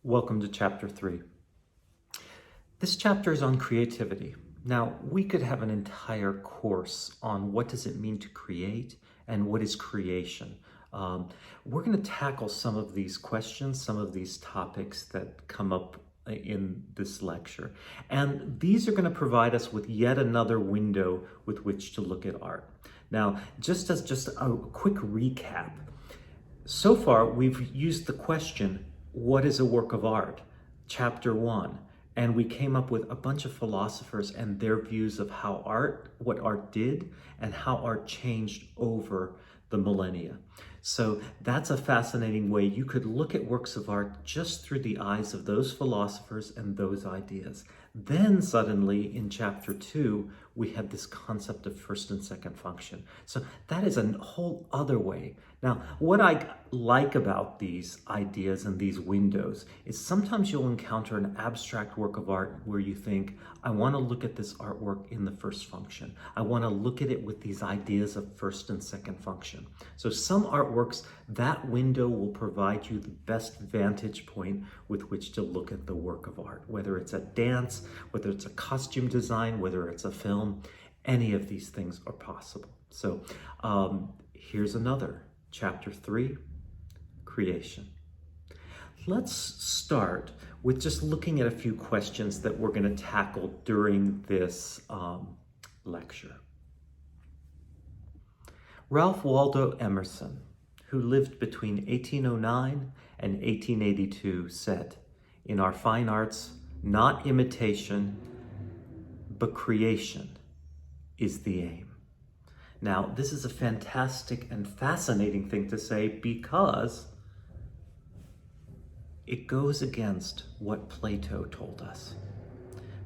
Welcome to chapter 3. This chapter is on creativity. Now, we could have an entire course on what does it mean to create and what is creation. We're going to tackle some of these questions, some of these topics that come up in this lecture. And these are going to provide us with yet another window with which to look at art. Now, just a quick recap. So far, we've used the question, what is a work of art? Chapter 1. And we came up with a bunch of philosophers and their views of how what art did, and how art changed over the millennia. So that's a fascinating way. You could look at works of art just through the eyes of those philosophers and those ideas. Then suddenly in chapter 2, we had this concept of first and second function. So that is a whole other way. Now, what I like about these ideas and these windows is sometimes you'll encounter an abstract work of art where you think, I want to look at this artwork in the first function. I want to look at it with these ideas of first and second function. So some artworks, that window will provide you the best vantage point with which to look at the work of art, whether it's a dance, whether it's a costume design, whether it's a film, any of these things are possible. So here's another. Chapter 3, creation. Let's start with just looking at a few questions that we're going to tackle during this lecture. Ralph Waldo Emerson, who lived between 1809 and 1882, said, "In our fine arts, not imitation, but creation is the aim." Now, this is a fantastic and fascinating thing to say because it goes against what Plato told us.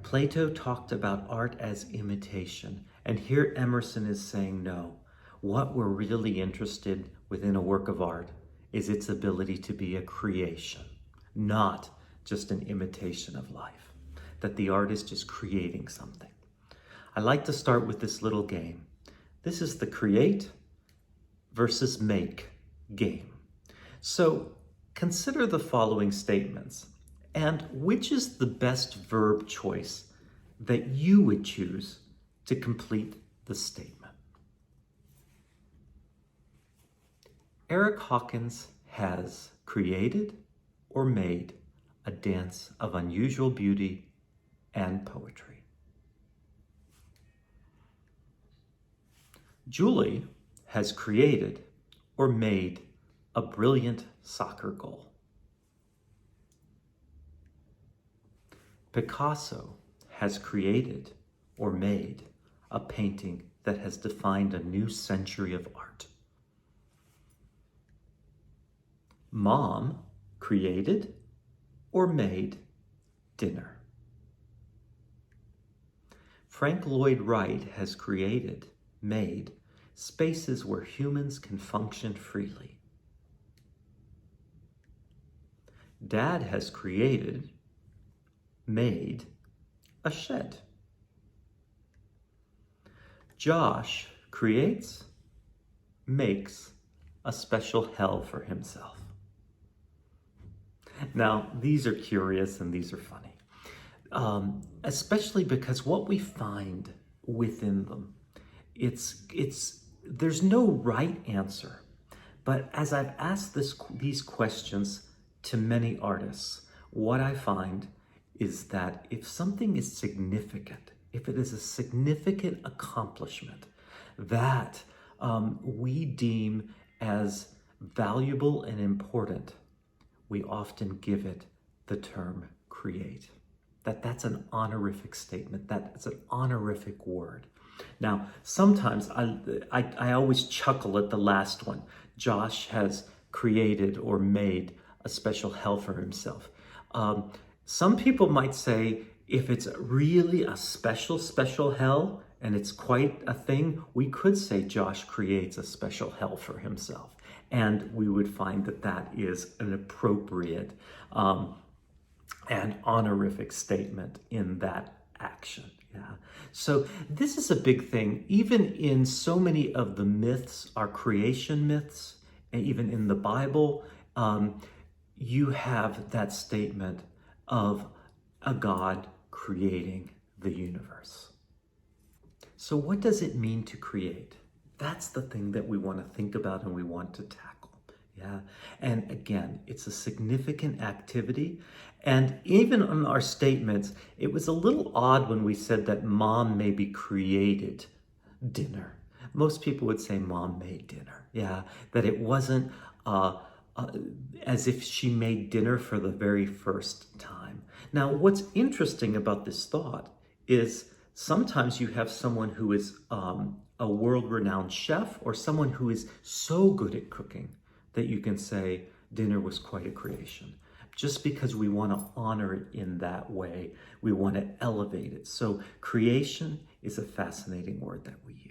Plato talked about art as imitation, and here Emerson is saying no. What we're really interested within a work of art is its ability to be a creation, not just an imitation of life, that the artist is creating something. I like to start with this little game. This is the create versus make game. So consider the following statements, and which is the best verb choice that you would choose to complete the statement. Eric Hawkins has created or made a dance of unusual beauty and poetry. Julie has created or made a brilliant soccer goal. Picasso has created or made a painting that has defined a new century of art. Mom created or made dinner. Frank Lloyd Wright has made spaces where humans can function freely. Dad has made a shed. Josh makes a special hell for himself. Now, these are curious and these are funny, especially because what we find within them, there's no right answer. But as I've asked these questions to many artists, what I find is that if something is significant, if it is a significant accomplishment that we deem as valuable and important, we often give it the term create. That's an honorific statement. That's an honorific word. Now, sometimes I always chuckle at the last one. Josh has created or made a special hell for himself. Some people might say, if it's really a special hell, and it's quite a thing, we could say Josh creates a special hell for himself. And we would find that is an appropriate and honorific statement in that action. Yeah. So this is a big thing. Even in so many of the myths, our creation myths, and even in the Bible, you have that statement of a God creating the universe. So what does it mean to create? That's the thing that we want to think about and we want to tackle. Yeah. And again, it's a significant activity. And even on our statements, it was a little odd when we said that mom maybe created dinner. Most people would say mom made dinner. Yeah. That it wasn't uh, as if she made dinner for the very first time. Now, what's interesting about this thought is sometimes you have someone who is a world-renowned chef or someone who is so good at cooking that you can say dinner was quite a creation. Just because we want to honor it in that way, we want to elevate it. So creation is a fascinating word that we use.